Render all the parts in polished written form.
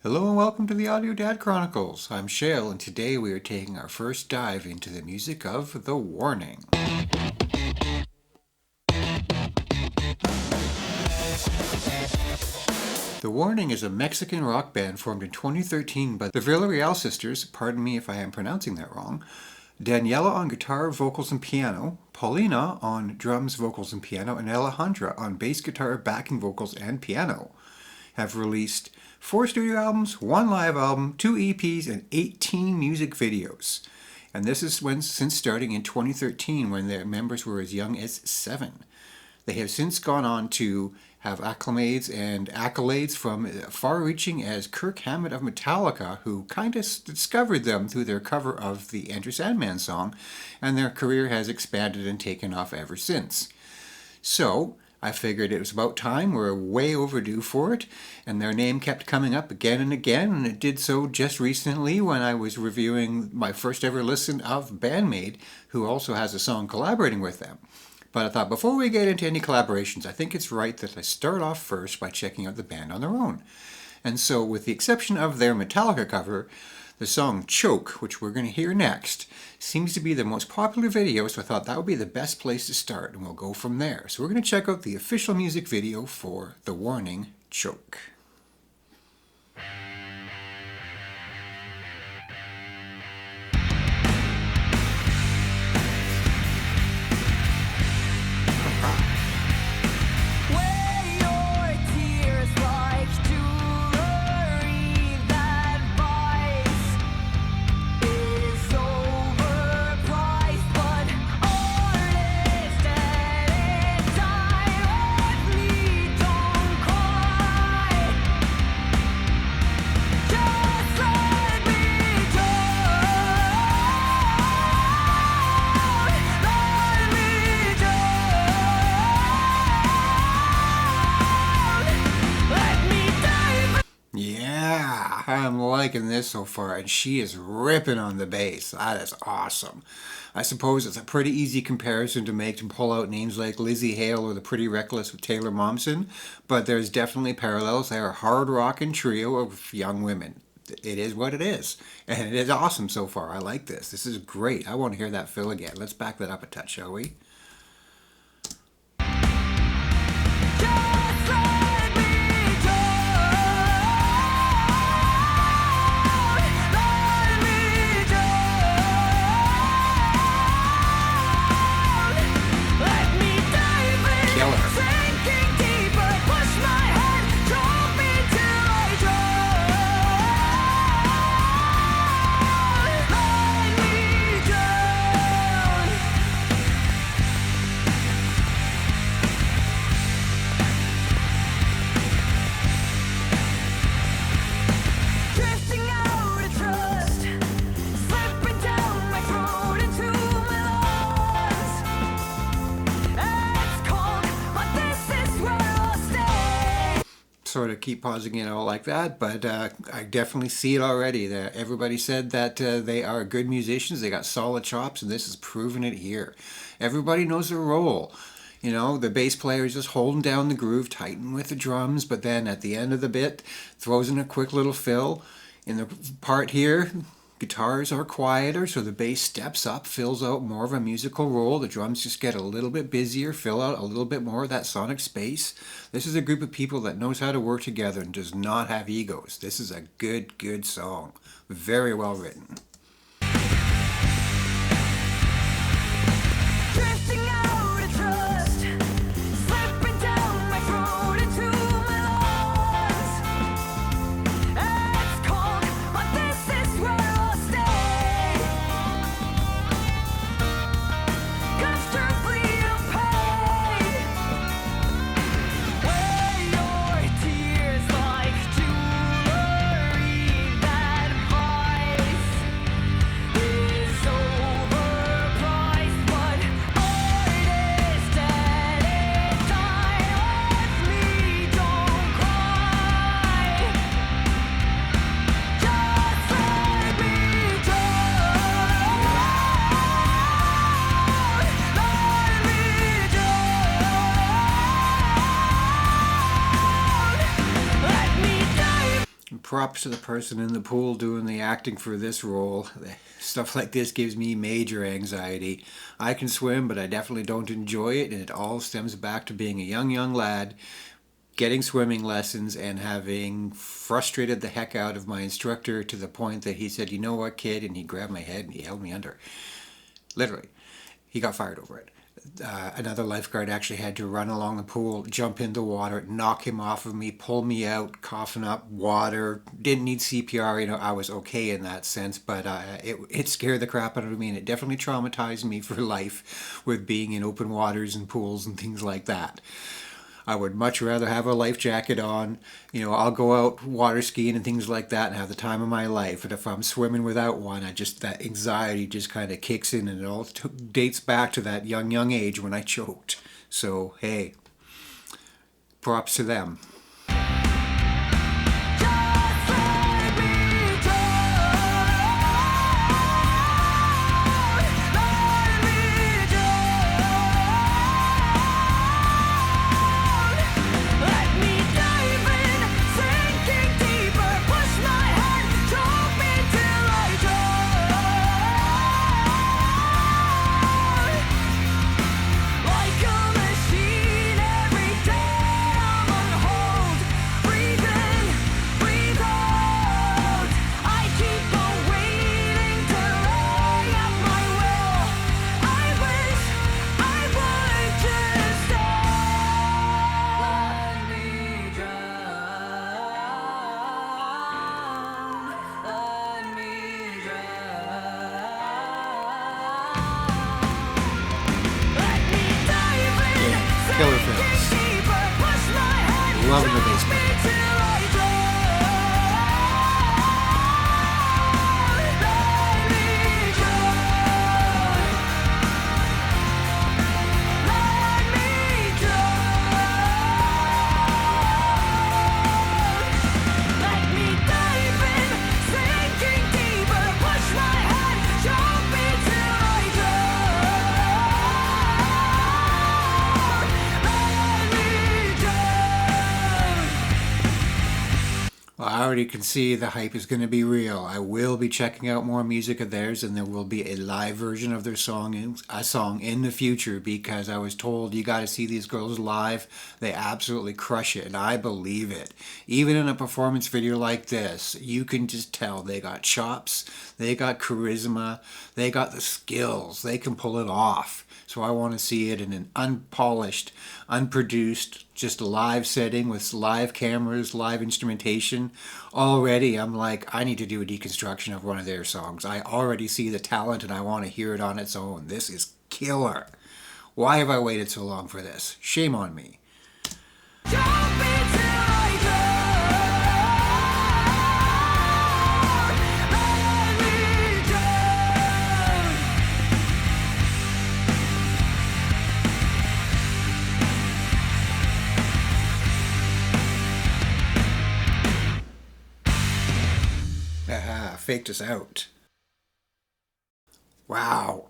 Hello and welcome to the Audio Dad Chronicles. I'm Shale, and today we are taking our first dive into the music of The Warning. The Warning is a Mexican rock band formed in 2013 by the Villarreal sisters, pardon me if I am pronouncing that wrong, Daniela on guitar, vocals, and piano, Paulina on drums, vocals, and piano, and Alejandra on bass guitar, backing vocals, and piano. Have released 4 studio albums, 1 live album, 2 EPs, and 18 music videos. And this is since starting in 2013 when their members were as young as 7. They have since gone on to have accolades from far-reaching as Kirk Hammett of Metallica, who kind of discovered them through their cover of the Enter Sandman song, and their career has expanded and taken off ever since. So, I figured it was about time. We're way overdue for it, and their name kept coming up again and again, and it did so just recently when I was reviewing my first ever listen of Bandmade, who also has a song collaborating with them. But I thought before we get into any collaborations, I think it's right that I start off first by checking out the band on their own. And so, with the exception of their Metallica cover, the song Choke, which we're going to hear next, seems to be the most popular video, so I thought that would be the best place to start, and we'll go from there. So we're going to check out the official music video for The Warning, Choke. I'm liking this so far, and she is ripping on the bass. That is awesome. I suppose it's a pretty easy comparison to make to pull out names like Lizzie Hale or The Pretty Reckless with Taylor Momsen, but there's definitely parallels. They are a hard rockin' trio of young women. It is what it is, and it is awesome so far. I like this. This is great. I want to hear that fill again. Let's back that up a touch, shall we? Sort of keep pausing it all like that, but I definitely see it already. Everybody said that they are good musicians, they got solid chops, and this is proving it here. Everybody knows their role. You know, the bass player is just holding down the groove, tighten with the drums, but then at the end of the bit, throws in a quick little fill. In the part here, guitars are quieter, so the bass steps up, fills out more of a musical role. The drums just get a little bit busier, fill out a little bit more of that sonic space. This is a group of people that knows how to work together and does not have egos. This is a good song. Very well written. props to the person in the pool doing the acting for this role. Stuff like this gives me major anxiety. I can swim, but I definitely don't enjoy it, and it all stems back to being a young lad, getting swimming lessons and having frustrated the heck out of my instructor to the point that he said, "You know what, kid?" And he grabbed my head and he held me under. Literally. He got fired over it. Another lifeguard actually had to run along the pool, jump in the water, knock him off of me, pull me out, coughing up water. Didn't need CPR. I was okay in that sense, but it scared the crap out of me, and it definitely traumatized me for life with being in open waters and pools and things like that. I would much rather have a life jacket on. I'll go out water skiing and things like that and have the time of my life. But if I'm swimming without one, that anxiety just kind of kicks in, and it all dates back to that young age when I choked. So, hey, props to them. Killer films. Loving the basement. I already can see the hype is going to be real. I will be checking out more music of theirs, and there will be a live version of their song in the future, because I was told you got to see these girls live. They absolutely crush it, and I believe it. Even in a performance video like this, you can just tell they got chops, they got charisma, they got the skills, they can pull it off. So I want to see it in an unpolished, unproduced, just live setting with live cameras, live instrumentation. Already I'm like, I need to do a deconstruction of one of their songs. I already see the talent and I want to hear it on its own. This is killer. Why have I waited so long for this? Shame on me. Faked us out. Wow.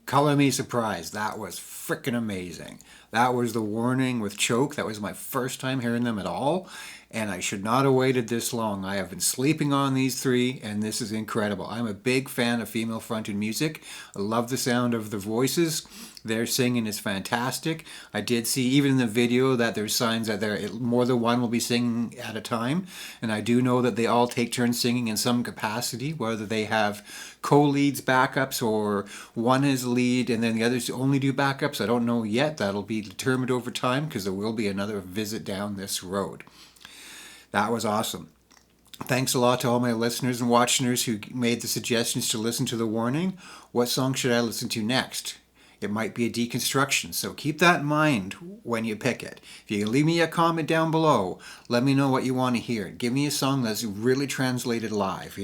Color me surprised. That was freaking amazing. That was The Warning with Choke. That was my first time hearing them at all, and I should not have waited this long. I have been sleeping on these three, and this is incredible. I'm a big fan of female-fronted music. I love the sound of the voices. Their singing is fantastic. I did see even in the video that there's signs that more than one will be singing at a time, and I do know that they all take turns singing in some capacity, whether they have co-leads, backups, or one is lead and then the others only do backups. I don't know yet. That'll be determined over time, because there will be another visit down this road. That was awesome. Thanks a lot to all my listeners and watchers who made the suggestions to listen to The Warning. What song should I listen to next? It might be a deconstruction, so keep that in mind when you pick it. If you can leave me a comment down below, let me know what you want to hear. Give me a song that's really translated live.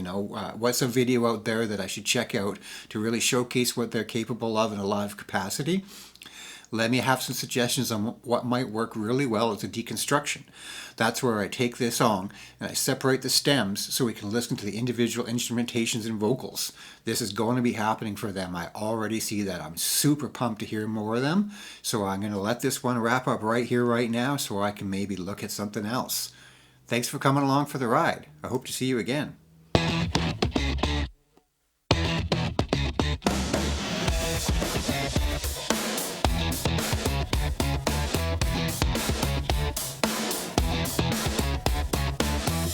What's a video out there that I should check out to really showcase what they're capable of in a live capacity? Let me have some suggestions on what might work really well as a deconstruction. That's where I take this song and I separate the stems so we can listen to the individual instrumentations and vocals. This is going to be happening for them. I already see that. I'm super pumped to hear more of them. So I'm going to let this one wrap up right here, right now, so I can maybe look at something else. Thanks for coming along for the ride. I hope to see you again.